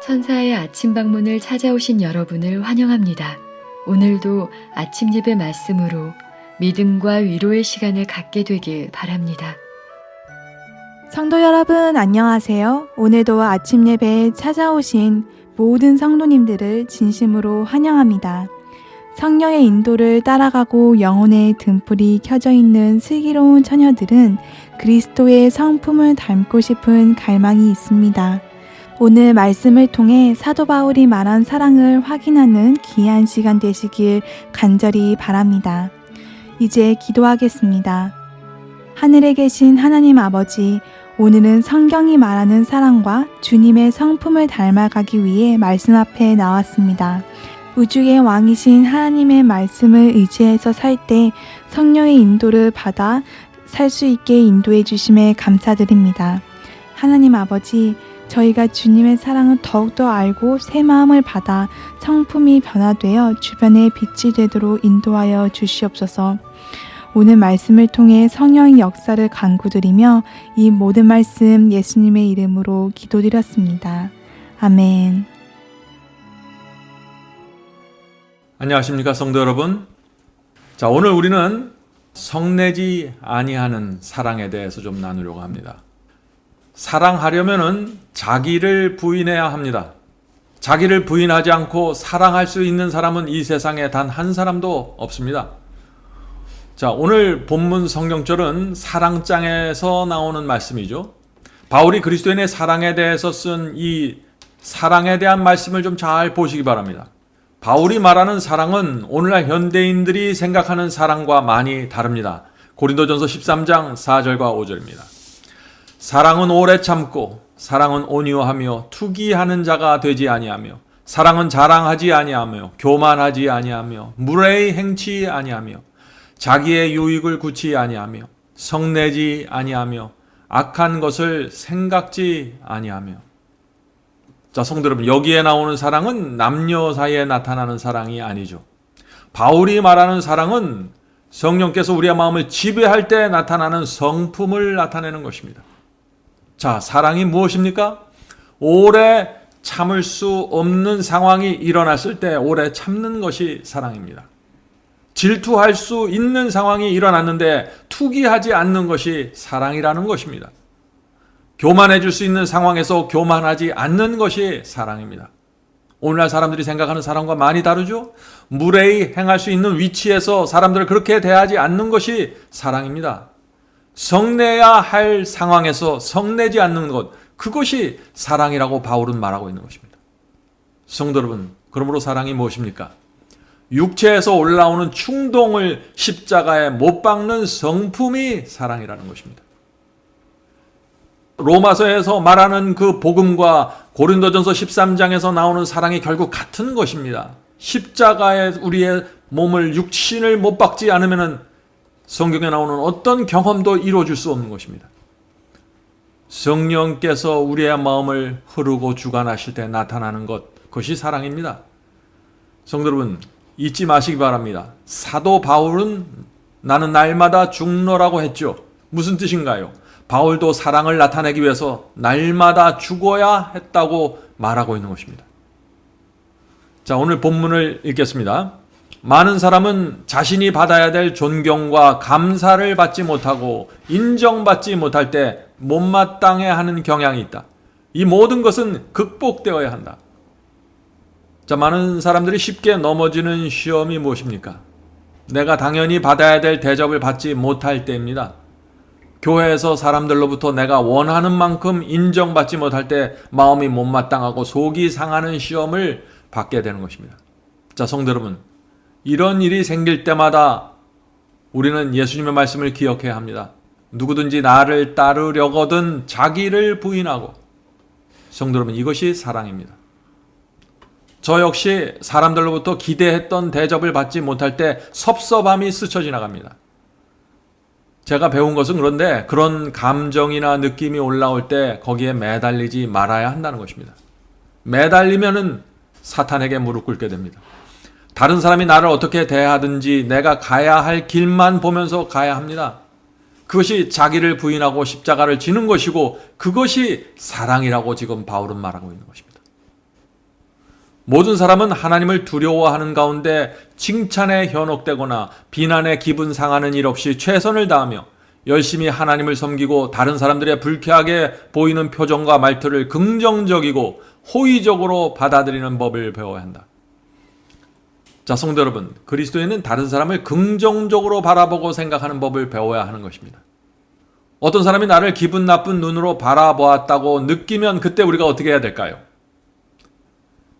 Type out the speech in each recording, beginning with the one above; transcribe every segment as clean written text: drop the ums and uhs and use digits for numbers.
천사의 아침 방문을 찾아오신 여러분을 환영합니다. 오늘도 아침 예배 말씀으로 믿음과 위로의 시간을 갖게 되길 바랍니다. 성도 여러분 안녕하세요. 오늘도 아침 예배에 찾아오신 모든 성도님들을 진심으로 환영합니다. 성령의 인도를 따라가고 영혼의 등불이 켜져 있는 슬기로운 처녀들은 그리스도의 성품을 닮고 싶은 갈망이 있습니다. 오늘 말씀을 통해 사도 바울이 말한 사랑을 확인하는 귀한 시간 되시길 간절히 바랍니다. 이제 기도하겠습니다. 하늘에 계신 하나님 아버지, 오늘은 성경이 말하는 사랑과 주님의 성품을 닮아가기 위해 말씀 앞에 나왔습니다. 우주의 왕이신 하나님의 말씀을 의지해서 살 때 성령의 인도를 받아 살 수 있게 인도해 주심에 감사드립니다. 하나님 아버지, 저희가 주님의 사랑을 더욱더 알고 새 마음을 받아 성품이 변화되어 주변에 빛이 되도록 인도하여 주시옵소서. 오늘 말씀을 통해 성령의 역사를 간구드리며 이 모든 말씀 예수님의 이름으로 기도드렸습니다. 아멘. 안녕하십니까 성도 여러분. 자, 오늘 우리는 성내지 아니하는 사랑에 대해서 좀 나누려고 합니다. 사랑하려면은 자기를 부인해야 합니다. 자기를 부인하지 않고 사랑할 수 있는 사람은 이 세상에 단 한 사람도 없습니다. 자, 오늘 본문 성경절은 사랑장에서 나오는 말씀이죠. 바울이 그리스도인의 사랑에 대해서 쓴 이 사랑에 대한 말씀을 좀 잘 보시기 바랍니다. 바울이 말하는 사랑은 오늘날 현대인들이 생각하는 사랑과 많이 다릅니다. 고린도전서 13장 4절과 5절입니다. 사랑은 오래 참고 사랑은 온유하며 투기하는 자가 되지 아니하며 사랑은 자랑하지 아니하며 교만하지 아니하며 무례히 행치 아니하며 자기의 유익을 굳이 아니하며 성내지 아니하며 악한 것을 생각지 아니하며. 자, 성도 여러분, 여기에 나오는 사랑은 남녀 사이에 나타나는 사랑이 아니죠. 바울이 말하는 사랑은 성령께서 우리의 마음을 지배할 때 나타나는 성품을 나타내는 것입니다. 자, 사랑이 무엇입니까? 오래 참을 수 없는 상황이 일어났을 때 오래 참는 것이 사랑입니다. 질투할 수 있는 상황이 일어났는데 투기하지 않는 것이 사랑이라는 것입니다. 교만해질 수 있는 상황에서 교만하지 않는 것이 사랑입니다. 오늘날 사람들이 생각하는 사랑과 많이 다르죠? 무례히 행할 수 있는 위치에서 사람들을 그렇게 대하지 않는 것이 사랑입니다. 성내야 할 상황에서 성내지 않는 것, 그것이 사랑이라고 바울은 말하고 있는 것입니다. 성도 여러분, 그러므로 사랑이 무엇입니까? 육체에서 올라오는 충동을 십자가에 못 박는 성품이 사랑이라는 것입니다. 로마서에서 말하는 그 복음과 고린도전서 13장에서 나오는 사랑이 결국 같은 것입니다. 십자가에 우리의 몸을 육신을 못 박지 않으면 성경에 나오는 어떤 경험도 이루어질 수 없는 것입니다. 성령께서 우리의 마음을 흐르고 주관하실 때 나타나는 것, 그것이 사랑입니다. 성도 여러분, 잊지 마시기 바랍니다. 사도 바울은 나는 날마다 죽노라고 했죠. 무슨 뜻인가요? 바울도 사랑을 나타내기 위해서 날마다 죽어야 했다고 말하고 있는 것입니다. 자, 오늘 본문을 읽겠습니다. 많은 사람은 자신이 받아야 될 존경과 감사를 받지 못하고 인정받지 못할 때 못마땅해 하는 경향이 있다. 이 모든 것은 극복되어야 한다. 자, 많은 사람들이 쉽게 넘어지는 시험이 무엇입니까? 내가 당연히 받아야 될 대접을 받지 못할 때입니다. 교회에서 사람들로부터 내가 원하는 만큼 인정받지 못할 때 마음이 못마땅하고 속이 상하는 시험을 받게 되는 것입니다. 자, 성도 여러분, 이런 일이 생길 때마다 우리는 예수님의 말씀을 기억해야 합니다. 누구든지 나를 따르려거든 자기를 부인하고. 성도 여러분, 이것이 사랑입니다. 저 역시 사람들로부터 기대했던 대접을 받지 못할 때 섭섭함이 스쳐 지나갑니다. 제가 배운 것은 그런데 그런 감정이나 느낌이 올라올 때 거기에 매달리지 말아야 한다는 것입니다. 매달리면은 사탄에게 무릎 꿇게 됩니다. 다른 사람이 나를 어떻게 대하든지 내가 가야 할 길만 보면서 가야 합니다. 그것이 자기를 부인하고 십자가를 지는 것이고 그것이 사랑이라고 지금 바울은 말하고 있는 것입니다. 모든 사람은 하나님을 두려워하는 가운데 칭찬에 현혹되거나 비난에 기분 상하는 일 없이 최선을 다하며 열심히 하나님을 섬기고 다른 사람들의 불쾌하게 보이는 표정과 말투를 긍정적이고 호의적으로 받아들이는 법을 배워야 한다. 자, 성도 여러분, 그리스도인은 다른 사람을 긍정적으로 바라보고 생각하는 법을 배워야 하는 것입니다. 어떤 사람이 나를 기분 나쁜 눈으로 바라보았다고 느끼면 그때 우리가 어떻게 해야 될까요?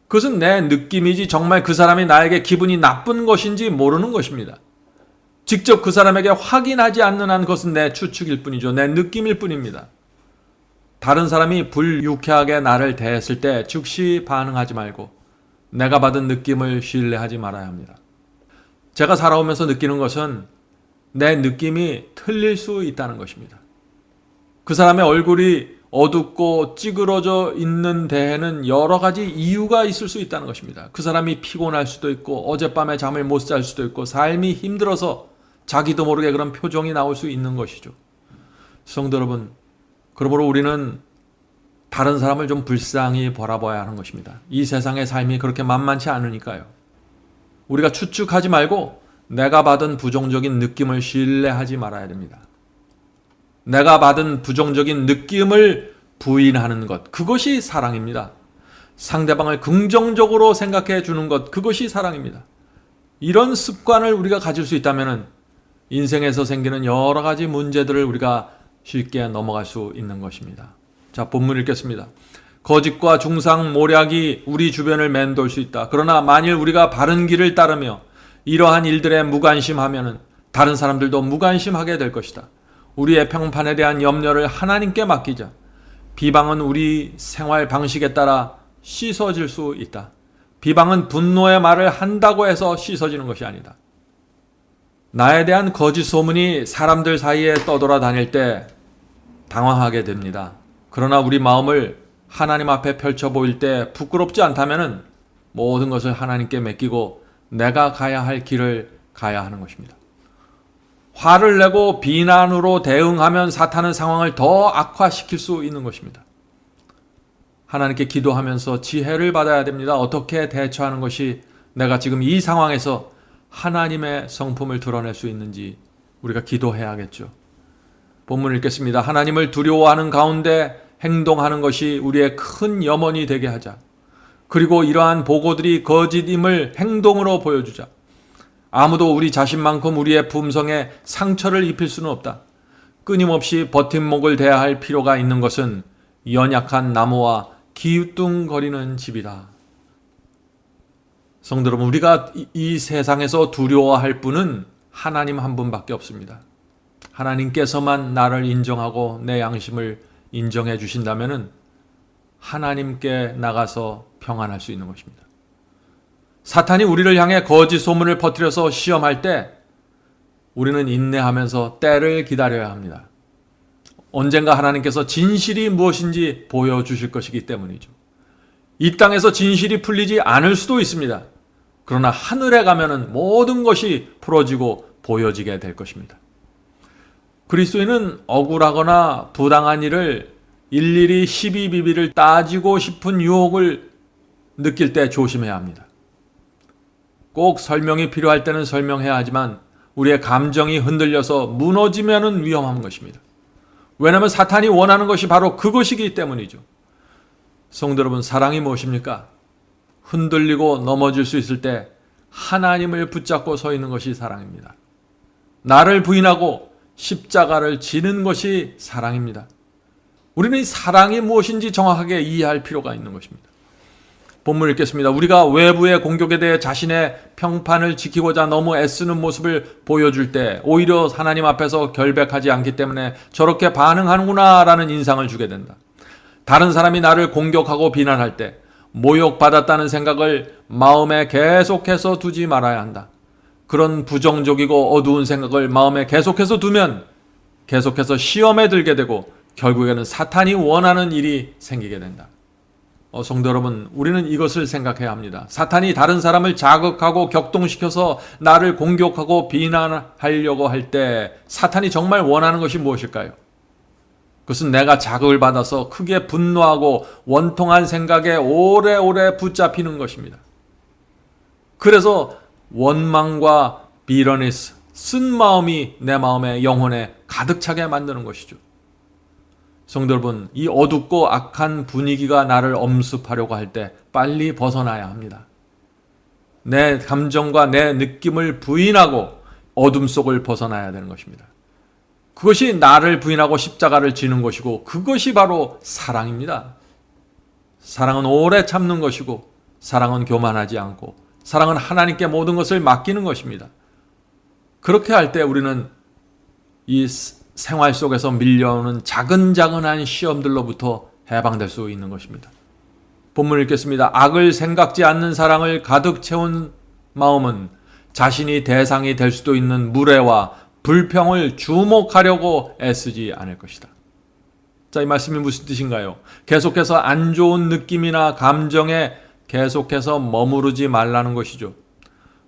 그것은 내 느낌이지 정말 그 사람이 나에게 기분이 나쁜 것인지 모르는 것입니다. 직접 그 사람에게 확인하지 않는 한 그것은 내 추측일 뿐이죠. 내 느낌일 뿐입니다. 다른 사람이 불유쾌하게 나를 대했을 때 즉시 반응하지 말고 내가 받은 느낌을 신뢰하지 말아야 합니다. 제가 살아오면서 느끼는 것은 내 느낌이 틀릴 수 있다는 것입니다. 그 사람의 얼굴이 어둡고 찌그러져 있는 데에는 여러 가지 이유가 있을 수 있다는 것입니다. 그 사람이 피곤할 수도 있고 어젯밤에 잠을 못 잘 수도 있고 삶이 힘들어서 자기도 모르게 그런 표정이 나올 수 있는 것이죠. 성도 여러분, 그러므로 우리는 다른 사람을 좀 불쌍히 바라봐야 하는 것입니다. 이 세상의 삶이 그렇게 만만치 않으니까요. 우리가 추측하지 말고 내가 받은 부정적인 느낌을 신뢰하지 말아야 됩니다. 내가 받은 부정적인 느낌을 부인하는 것, 그것이 사랑입니다. 상대방을 긍정적으로 생각해 주는 것, 그것이 사랑입니다. 이런 습관을 우리가 가질 수 있다면 인생에서 생기는 여러 가지 문제들을 우리가 쉽게 넘어갈 수 있는 것입니다. 자, 본문 읽겠습니다. 거짓과 중상 모략이 우리 주변을 맴돌 수 있다. 그러나 만일 우리가 바른 길을 따르며 이러한 일들에 무관심하면 다른 사람들도 무관심하게 될 것이다. 우리의 평판에 대한 염려를 하나님께 맡기자. 비방은 우리 생활 방식에 따라 씻어질 수 있다. 비방은 분노의 말을 한다고 해서 씻어지는 것이 아니다. 나에 대한 거짓 소문이 사람들 사이에 떠돌아다닐 때 당황하게 됩니다. 그러나 우리 마음을 하나님 앞에 펼쳐 보일 때 부끄럽지 않다면 모든 것을 하나님께 맡기고 내가 가야 할 길을 가야 하는 것입니다. 화를 내고 비난으로 대응하면 사탄은 상황을 더 악화시킬 수 있는 것입니다. 하나님께 기도하면서 지혜를 받아야 됩니다. 어떻게 대처하는 것이 내가 지금 이 상황에서 하나님의 성품을 드러낼 수 있는지 우리가 기도해야겠죠. 본문을 읽겠습니다. 하나님을 두려워하는 가운데 행동하는 것이 우리의 큰 염원이 되게 하자. 그리고 이러한 보고들이 거짓임을 행동으로 보여주자. 아무도 우리 자신만큼 우리의 품성에 상처를 입힐 수는 없다. 끊임없이 버팀목을 대야 할 필요가 있는 것은 연약한 나무와 기우뚱거리는 집이다. 성도 여러분, 우리가 이 세상에서 두려워할 분은 하나님 한 분밖에 없습니다. 하나님께서만 나를 인정하고 내 양심을 인정해 주신다면 하나님께 나가서 평안할 수 있는 것입니다. 사탄이 우리를 향해 거짓 소문을 퍼뜨려서 시험할 때 우리는 인내하면서 때를 기다려야 합니다. 언젠가 하나님께서 진실이 무엇인지 보여주실 것이기 때문이죠. 이 땅에서 진실이 풀리지 않을 수도 있습니다. 그러나 하늘에 가면은 모든 것이 풀어지고 보여지게 될 것입니다. 그리스도인은 억울하거나 부당한 일을 일일이 시비비비를 따지고 싶은 유혹을 느낄 때 조심해야 합니다. 꼭 설명이 필요할 때는 설명해야 하지만 우리의 감정이 흔들려서 무너지면은 위험한 것입니다. 왜냐하면 사탄이 원하는 것이 바로 그것이기 때문이죠. 성도 여러분, 사랑이 무엇입니까? 흔들리고 넘어질 수 있을 때 하나님을 붙잡고 서 있는 것이 사랑입니다. 나를 부인하고 십자가를 지는 것이 사랑입니다. 우리는 이 사랑이 무엇인지 정확하게 이해할 필요가 있는 것입니다. 본문 읽겠습니다. 우리가 외부의 공격에 대해 자신의 평판을 지키고자 너무 애쓰는 모습을 보여줄 때 오히려 하나님 앞에서 결백하지 않기 때문에 저렇게 반응하는구나라는 인상을 주게 된다. 다른 사람이 나를 공격하고 비난할 때 모욕받았다는 생각을 마음에 계속해서 두지 말아야 한다. 그런 부정적이고 어두운 생각을 마음에 계속해서 두면 계속해서 시험에 들게 되고 결국에는 사탄이 원하는 일이 생기게 된다. 성도 여러분, 우리는 이것을 생각해야 합니다. 사탄이 다른 사람을 자극하고 격동시켜서 나를 공격하고 비난하려고 할 때 사탄이 정말 원하는 것이 무엇일까요? 그것은 내가 자극을 받아서 크게 분노하고 원통한 생각에 오래오래 붙잡히는 것입니다. 그래서 원망과 비러니스, 쓴 마음이 내 마음에 영혼에 가득 차게 만드는 것이죠. 성도 여러분, 이 어둡고 악한 분위기가 나를 엄습하려고 할 때 빨리 벗어나야 합니다. 내 감정과 내 느낌을 부인하고 어둠 속을 벗어나야 되는 것입니다. 그것이 나를 부인하고 십자가를 지는 것이고 그것이 바로 사랑입니다. 사랑은 오래 참는 것이고 사랑은 교만하지 않고 사랑은 하나님께 모든 것을 맡기는 것입니다. 그렇게 할 때 우리는 이 생활 속에서 밀려오는 자근자근한 시험들로부터 해방될 수 있는 것입니다. 본문을 읽겠습니다. 악을 생각지 않는 사랑을 가득 채운 마음은 자신이 대상이 될 수도 있는 무례와 불평을 주목하려고 애쓰지 않을 것이다. 자, 이 말씀이 무슨 뜻인가요? 계속해서 안 좋은 느낌이나 감정에 계속해서 머무르지 말라는 것이죠.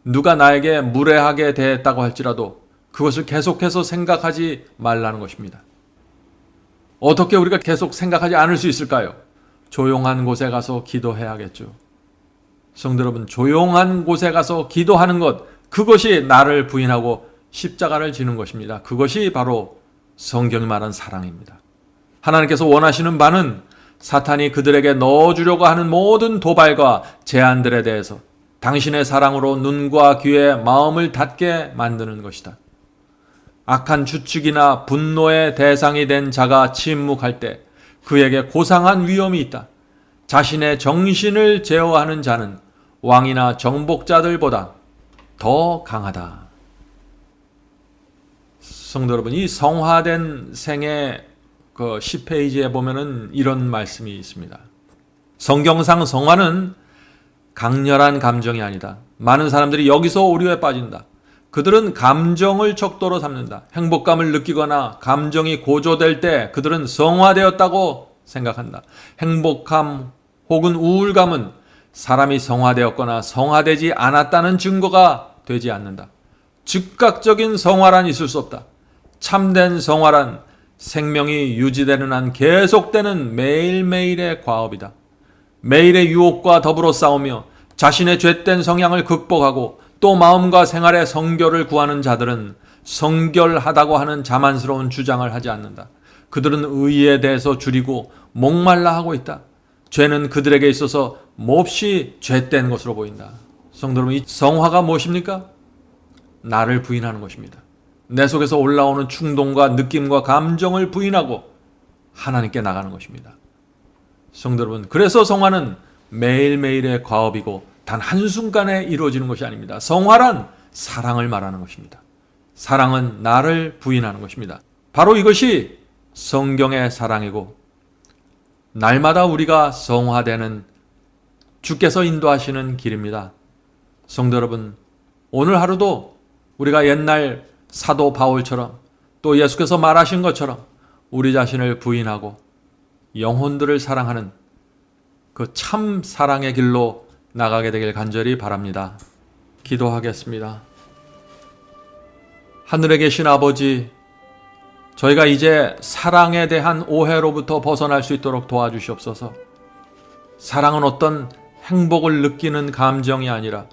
누가 나에게 무례하게 대했다고 할지라도 그것을 계속해서 생각하지 말라는 것입니다. 어떻게 우리가 계속 생각하지 않을 수 있을까요? 조용한 곳에 가서 기도해야겠죠. 성도 여러분, 조용한 곳에 가서 기도하는 것, 그것이 나를 부인하고 십자가를 지는 것입니다. 그것이 바로 성경이 말한 사랑입니다. 하나님께서 원하시는 바는 사탄이 그들에게 넣어주려고 하는 모든 도발과 제안들에 대해서 당신의 사랑으로 눈과 귀에 마음을 닫게 만드는 것이다. 악한 추측이나 분노의 대상이 된 자가 침묵할 때 그에게 고상한 위험이 있다. 자신의 정신을 제어하는 자는 왕이나 정복자들보다 더 강하다. 성도 여러분, 이 성화된 생의 그 10페이지에 보면은 이런 말씀이 있습니다. 성경상 성화는 강렬한 감정이 아니다. 많은 사람들이 여기서 오류에 빠진다. 그들은 감정을 척도로 삼는다. 행복감을 느끼거나 감정이 고조될 때 그들은 성화되었다고 생각한다. 행복함 혹은 우울감은 사람이 성화되었거나 성화되지 않았다는 증거가 되지 않는다. 즉각적인 성화란 있을 수 없다. 참된 성화란 생명이 유지되는 한 계속되는 매일매일의 과업이다. 매일의 유혹과 더불어 싸우며 자신의 죄된 성향을 극복하고 또 마음과 생활의 성결을 구하는 자들은 성결하다고 하는 자만스러운 주장을 하지 않는다. 그들은 의에 대해서 줄이고 목말라 하고 있다. 죄는 그들에게 있어서 몹시 죄된 것으로 보인다. 성도 여러분, 이 성화가 무엇입니까? 나를 부인하는 것입니다. 내 속에서 올라오는 충동과 느낌과 감정을 부인하고 하나님께 나가는 것입니다. 성도 여러분, 그래서 성화는 매일매일의 과업이고 단 한순간에 이루어지는 것이 아닙니다. 성화란 사랑을 말하는 것입니다. 사랑은 나를 부인하는 것입니다. 바로 이것이 성경의 사랑이고 날마다 우리가 성화되는 주께서 인도하시는 길입니다. 성도 여러분, 오늘 하루도 우리가 옛날 사도 바울처럼 또 예수께서 말하신 것처럼 우리 자신을 부인하고 영혼들을 사랑하는 그 참 사랑의 길로 나가게 되길 간절히 바랍니다. 기도하겠습니다. 하늘에 계신 아버지, 저희가 이제 사랑에 대한 오해로부터 벗어날 수 있도록 도와주시옵소서. 사랑은 어떤 행복을 느끼는 감정이 아니라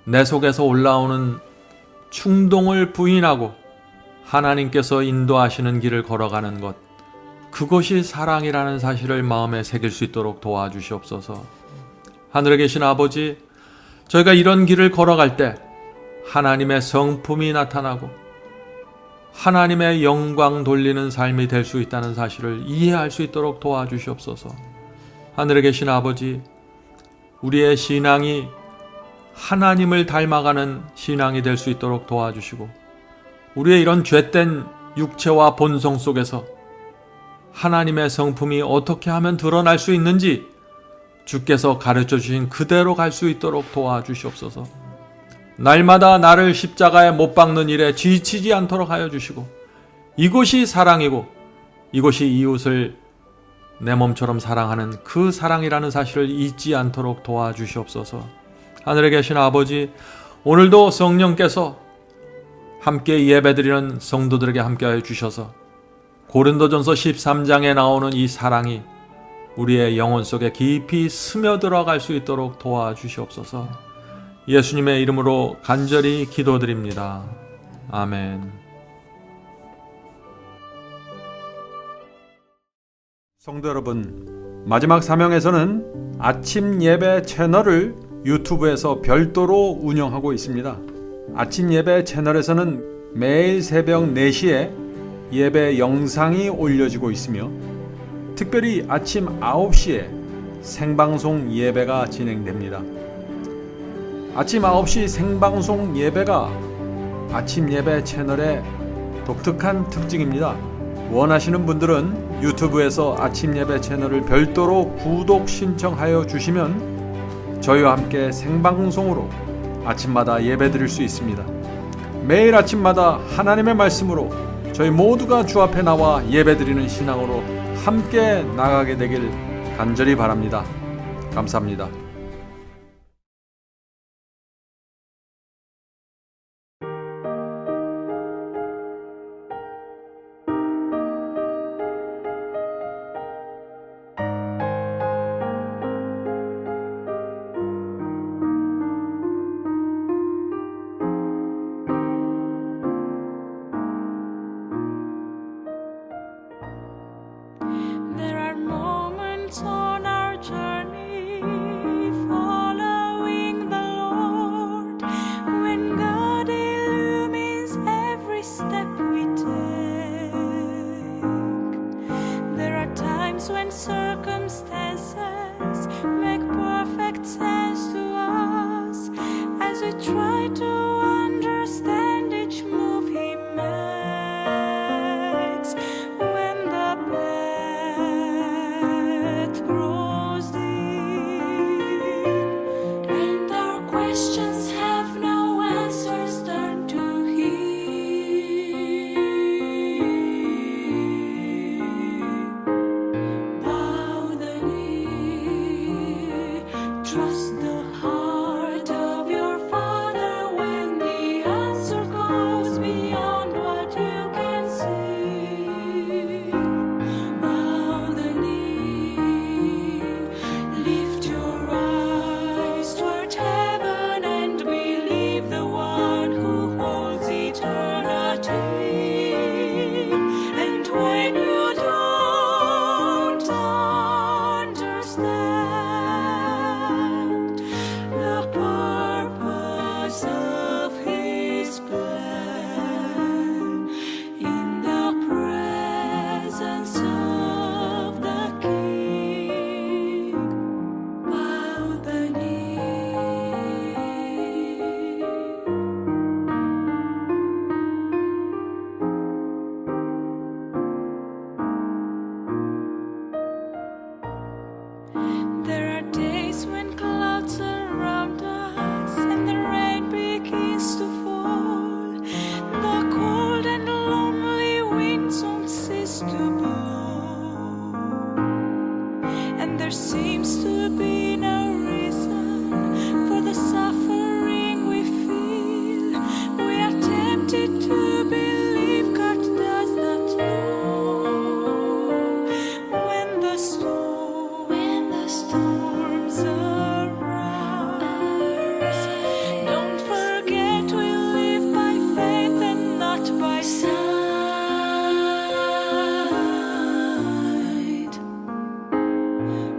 내 속에서 올라오는 충동을 부인하고 하나님께서 인도하시는 길을 걸어가는 것, 그것이 사랑이라는 사실을 마음에 새길 수 있도록 도와주시옵소서. 하늘에 계신 아버지, 저희가 이런 길을 걸어갈 때 하나님의 성품이 나타나고 하나님의 영광 돌리는 삶이 될 수 있다는 사실을 이해할 수 있도록 도와주시옵소서. 하늘에 계신 아버지, 우리의 신앙이 하나님을 닮아가는 신앙이 될 수 있도록 도와주시고 우리의 이런 죄된 육체와 본성 속에서 하나님의 성품이 어떻게 하면 드러날 수 있는지 주께서 가르쳐 주신 그대로 갈 수 있도록 도와주시옵소서. 날마다 나를 십자가에 못 박는 일에 지치지 않도록 하여 주시고 이것이 사랑이고 이것이 이웃을 내 몸처럼 사랑하는 그 사랑이라는 사실을 잊지 않도록 도와주시옵소서. 하늘에 계신 아버지, 오늘도 성령께서 함께 예배드리는 성도들에게 함께하여 주셔서 고린도전서 13장에 나오는 이 사랑이 우리의 영혼 속에 깊이 스며들어갈 수 있도록 도와주시옵소서. 예수님의 이름으로 간절히 기도드립니다. 아멘. 성도 여러분, 마지막 사명에서는 아침 예배 채널을 유튜브에서 별도로 운영하고 있습니다. 아침 예배 채널에서는 매일 새벽 4시에 예배 영상이 올려지고 있으며 특별히 아침 9시에 생방송 예배가 진행됩니다. 아침 9시 생방송 예배가 아침 예배 채널의 독특한 특징입니다. 원하시는 분들은 유튜브에서 아침 예배 채널을 별도로 구독 신청하여 주시면 저희와 함께 생방송으로 아침마다 예배 드릴 수 있습니다. 매일 아침마다 하나님의 말씀으로 저희 모두가 주 앞에 나와 예배 드리는 신앙으로 함께 나가게 되길 간절히 바랍니다. 감사합니다. There are moments on our journey following the Lord when God illumines every step we take. There are times when circumstances make perfect sense to us as we try to understand each move He makes. When the path grows deep and our questions have no answers, turn to Him. Bow the knee, trust the heart of your Father when the answer goes beyond what you can see. Bow the knee, lift your eyes toward heaven and believe the one who holds eternity. And when you don't understand the purpose of His plan, in the presence of the King, bow the knee. There are days when clouds surround us and the rain begins to fall. The cold and lonely winds won't cease to blow, and there seems to be no reason for the suffering we feel. We are tempted to believe God does not know. When the storms arise, don't forget we live by faith and not by sight.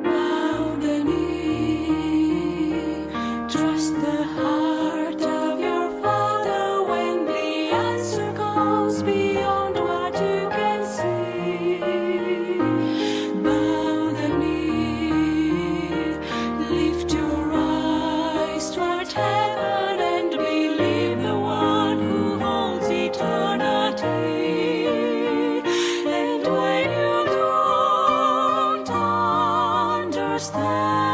Bow the knee, trust the heart of your Father when the answer goes beyond what you can see. Bow the knee, lift your eyes toward heaven and believe the one who holds eternity. And when you don't understand